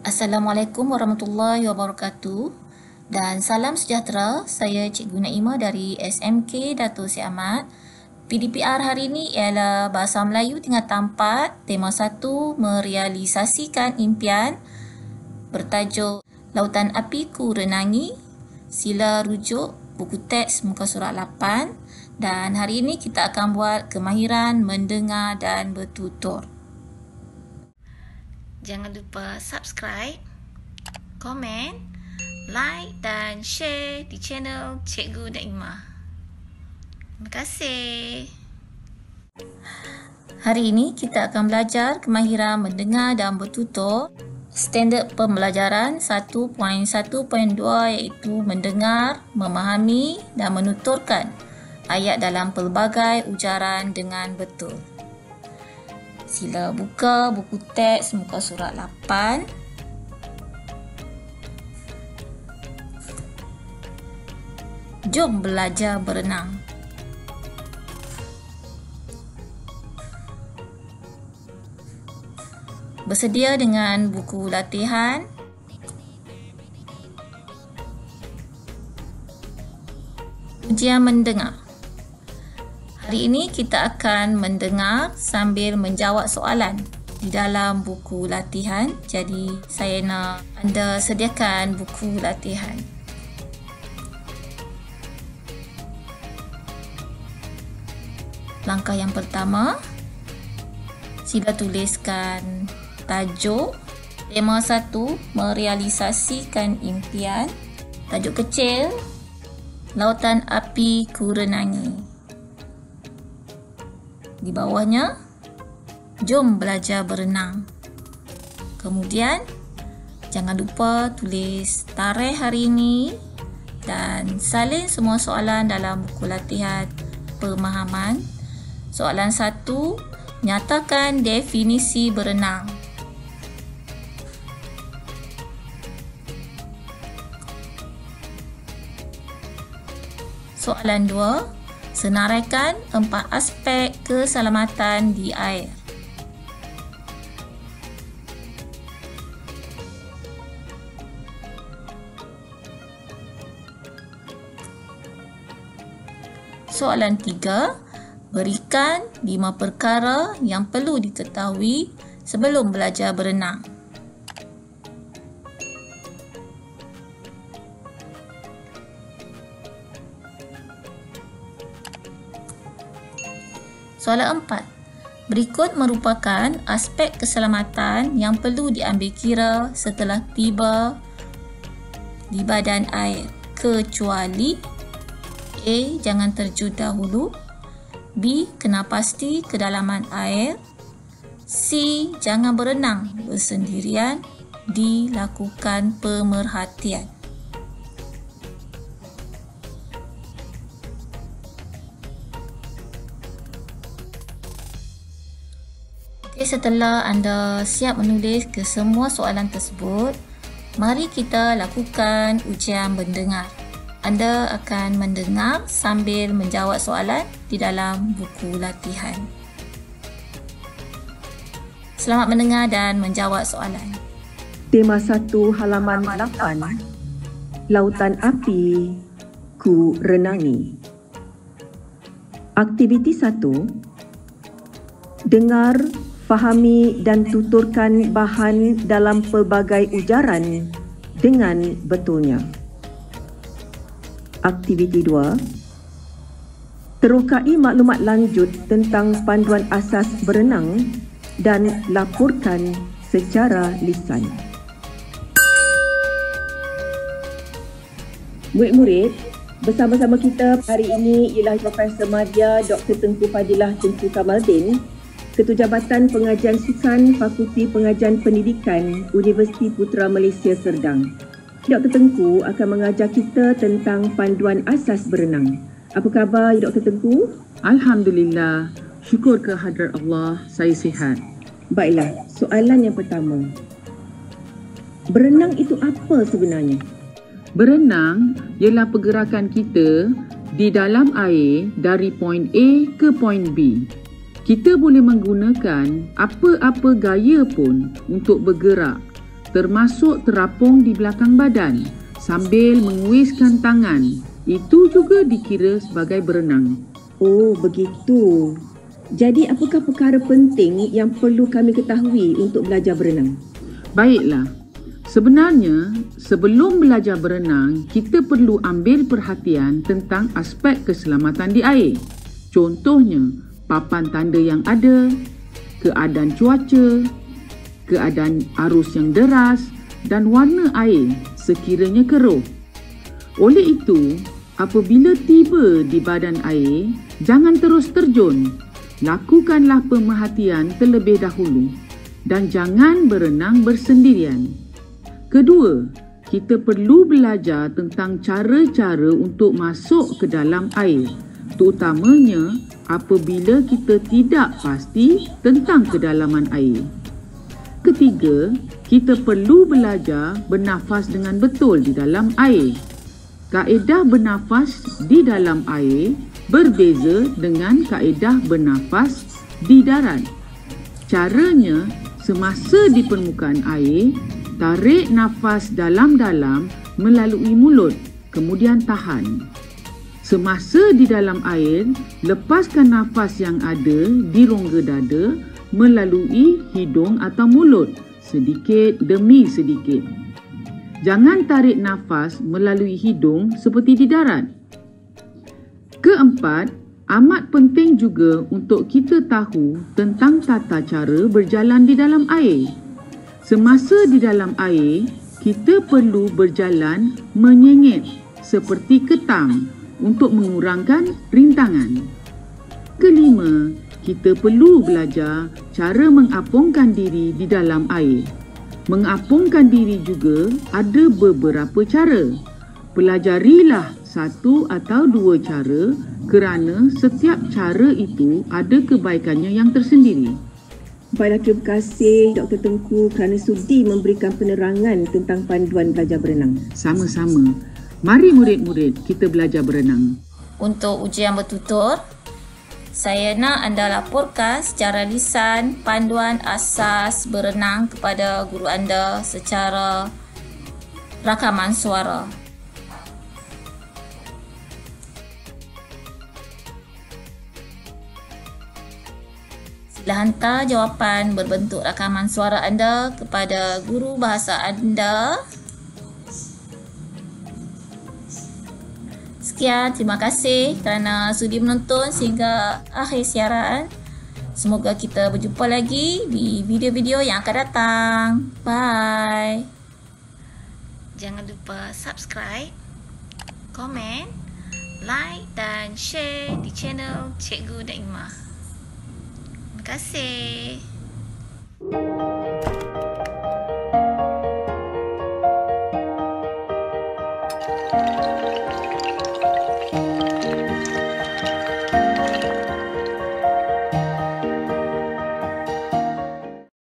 Assalamualaikum warahmatullahi wabarakatuh dan salam sejahtera. Saya Cikgu Naimah dari SMK Dato' Sri Ahmad. PDPR hari ini ialah Bahasa Melayu tingkatan 4, tema 1, merealisasikan impian, bertajuk Lautan Api Ku Renangi. Sila rujuk buku teks muka surat 8 dan hari ini kita akan buat kemahiran mendengar dan bertutur. Jangan lupa subscribe, komen, like dan share di channel Cikgu Naimah. Terima kasih. Hari ini kita akan belajar kemahiran mendengar dan bertutur. Standard pembelajaran 1.1.2 iaitu mendengar, memahami dan menuturkan ayat dalam pelbagai ujaran dengan betul. Sila buka buku teks muka surat 8. Jom belajar berenang. Bersedia dengan buku latihan. Ujian mendengar. Hari ini kita akan mendengar sambil menjawab soalan di dalam buku latihan. Jadi saya nak anda sediakan buku latihan. Langkah yang pertama, sila tuliskan tajuk. Tema 1, merealisasikan impian. Tajuk kecil, Lautan Api Ku Renangi. Di bawahnya, jom belajar berenang. Kemudian, jangan lupa tulis tarikh hari ini dan salin semua soalan dalam buku latihan pemahaman. Soalan 1, nyatakan definisi berenang. Soalan 2, senaraikan 4 aspek keselamatan di air. Soalan 3, berikan 5 perkara yang perlu diketahui sebelum belajar berenang. Soalan 4. Berikut merupakan aspek keselamatan yang perlu diambil kira setelah tiba di badan air, kecuali A. Jangan terjun dahulu, B. Kena pasti kedalaman air, C. Jangan berenang bersendirian, D. Lakukan pemerhatian. Setelah anda siap menulis ke semua soalan tersebut, mari kita lakukan ujian mendengar. Anda akan mendengar sambil menjawab soalan di dalam buku latihan. Selamat mendengar dan menjawab soalan. Tema 1 halaman 8. Lautan Api Ku Renangi. Aktiviti 1. Dengar, fahami dan tuturkan bahan dalam pelbagai ujaran dengan betulnya. Aktiviti 2. Terokai maklumat lanjut tentang panduan asas berenang dan laporkan secara lisan. Murid-murid, bersama-sama kita hari ini ialah Profesor Madya Dr. Tengku Fadilah Tengku Kamaldin, Ketua Jabatan Pengajian Sukan Fakulti Pengajian Pendidikan Universiti Putra Malaysia Serdang. Dr. Tengku akan mengajar kita tentang panduan asas berenang. Apa khabar Dr. Tengku? Alhamdulillah, syukur kehadrat Allah, saya sihat. Baiklah, soalan yang pertama. Berenang itu apa sebenarnya? Berenang ialah pergerakan kita di dalam air dari poin A ke poin B. Kita boleh menggunakan apa-apa gaya pun untuk bergerak termasuk terapung di belakang badan sambil menguiskan tangan. Itu juga dikira sebagai berenang. Oh, begitu. Jadi apakah perkara penting yang perlu kami ketahui untuk belajar berenang? Baiklah. Sebenarnya, sebelum belajar berenang, kita perlu ambil perhatian tentang aspek keselamatan di air. Contohnya, papan tanda yang ada, keadaan cuaca, keadaan arus yang deras dan warna air sekiranya keruh. Oleh itu, apabila tiba di badan air, jangan terus terjun. Lakukanlah pemerhatian terlebih dahulu dan jangan berenang bersendirian. Kedua, kita perlu belajar tentang cara-cara untuk masuk ke dalam air, terutamanya apabila kita tidak pasti tentang kedalaman air. Ketiga, kita perlu belajar bernafas dengan betul di dalam air. Kaedah bernafas di dalam air berbeza dengan kaedah bernafas di darat. Caranya, semasa di permukaan air, tarik nafas dalam-dalam melalui mulut, kemudian tahan. Semasa di dalam air, lepaskan nafas yang ada di rongga dada melalui hidung atau mulut, sedikit demi sedikit. Jangan tarik nafas melalui hidung seperti di darat. Keempat, amat penting juga untuk kita tahu tentang tata cara berjalan di dalam air. Semasa di dalam air, kita perlu berjalan menyengit seperti ketam untuk mengurangkan rintangan. Kelima, kita perlu belajar cara mengapungkan diri di dalam air. Mengapungkan diri juga ada beberapa cara. Pelajarilah satu atau dua cara kerana setiap cara itu ada kebaikannya yang tersendiri. Baiklah, terima kasih Dr. Tengku kerana sudi memberikan penerangan tentang panduan belajar berenang. Sama-sama. Mari murid-murid kita belajar berenang. Untuk ujian bertutur, saya nak anda laporkan secara lisan panduan asas berenang kepada guru anda secara rakaman suara. Sila hantar jawapan berbentuk rakaman suara anda kepada guru bahasa anda. Sekian, terima kasih kerana sudi menonton sehingga akhir siaran. Semoga kita berjumpa lagi di video-video yang akan datang. Bye. Jangan lupa subscribe, komen, like dan share di channel Cikgu Naimah. Terima kasih.